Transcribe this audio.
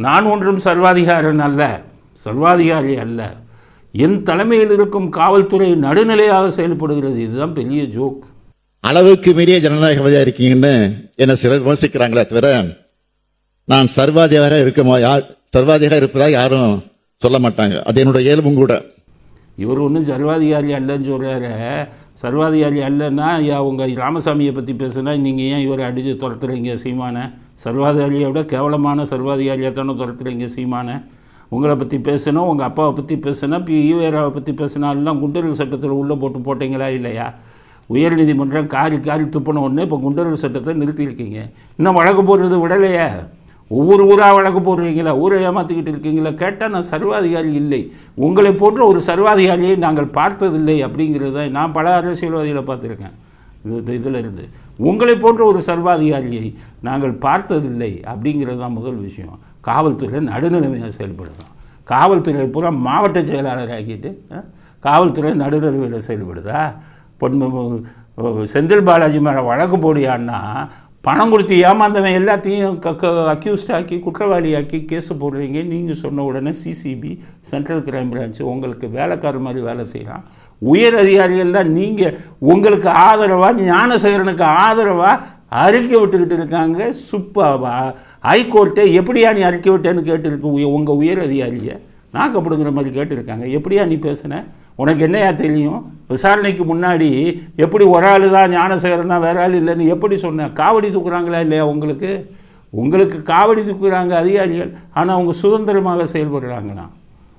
நான் ஒன்றும் சர்வாதிகாரன் அல்ல, சர்வாதிகாரி அல்ல. என் தலைமையில் இருக்கும் காவல்துறை நடுநிலையாக செயல்படுகிறது. இதுதான் பெரிய ஜோக். அளவுக்கு மீறிய ஜனநாயகவாதியாக இருக்கீங்கன்னு என்னை சிலர் விமர்சிக்கிறாங்களே தவிர நான் சர்வாதிகாரம் சர்வாதிகாரம் இருப்பதாக யாரும் சொல்ல மாட்டாங்க. அது என்னுடைய இயல்பும் கூட. இவர் ஒன்றும் சர்வாதிகாரி அல்லன்னு சொல்கிறாரு. சர்வாதிகாரி அல்லன்னா அவங்க ராமசாமியை பற்றி பேசுனா நீங்கள் ஏன் இவரை அடித்து துரத்துறீங்க சீமானை? சர்வாதிகாரியை விட கேவலமான சர்வாதிகாரியாக தானே துரத்துறீங்க சீமானை. உங்களை பற்றி பேசணும், உங்கள் அப்பாவை பற்றி பேசினா, ஈவேராவை பற்றி பேசினாலாம் குண்டர்கள் சட்டத்தில் உள்ளே போட்டிங்களா இல்லையா? உயர்நீதிமன்றம் காரி துப்பின உடனே இப்போ குண்டர்கள் சட்டத்தை நிறுத்தியிருக்கீங்க. இன்னும் வழக்கு போடுறது விடலையே. ஒவ்வொரு ஊராக வழக்கு போடுறீங்களா? ஊரை ஏமாற்றிக்கிட்டு இருக்கீங்களா? கேட்டால் நான் சர்வாதிகாரி இல்லை, உங்களை போன்ற ஒரு சர்வாதிகாரியை நாங்கள் பார்த்ததில்லை அப்படிங்கிறது தான். நான் பல அரசியல்வாதிகளை பார்த்துருக்கேன். இதில் இருந்து உங்களை போன்ற ஒரு சர்வாதிகாரியை நாங்கள் பார்த்ததில்லை அப்படிங்கிறது தான் முதல் விஷயம். காவல்துறை நடுநிலைமையாக செயல்படுதான். காவல்துறை பூரா மாவட்ட செயலாளர் ஆக்கிட்டு காவல்துறை நடுநிலைமையில் செயல்படுதா? செந்தில் பாலாஜி மேலே வழக்கு போடியான்னா பணம் கொடுத்து ஏமாந்தவன் எல்லாத்தையும் அக்யூஸ்டாக்கி குற்றவாளியாக்கி கேஸு போடுறீங்க. நீங்கள் சொன்ன உடனே சிசிபி சென்ட்ரல் கிரைம் பிரான்ச்சு உங்களுக்கு வேலைக்கார மாதிரி வேலை செய்கிறான். உயர் அதிகாரிகள்லாம் நீங்கள் உங்களுக்கு ஆதரவாக ஞானசேகரனுக்கு ஆதரவாக அறிக்கை விட்டுக்கிட்டு இருக்காங்க. சுப்பாவா ஹைகோர்ட்டை எப்படியா நீ அறிக்கை விட்டேன்னு கேட்டுருக்கு உங்கள் உயர் அதிகாரியை நாக்கப்படுங்கிற மாதிரி கேட்டுருக்காங்க. எப்படியா நீ பேசுன? உனக்கு என்னையா தெரியும்? விசாரணைக்கு முன்னாடி எப்படி ஒரு ஆள் தான் ஞானசேகரன் தான் வேற ஆள் இல்லைன்னு எப்படி சொன்னேன்? காவடி தூக்குறாங்களா இல்லையா? உங்களுக்கு காவடி தூக்குறாங்க அதிகாரிகள், ஆனால் அவங்க சுதந்திரமாக செயல்படுறாங்கண்ணா.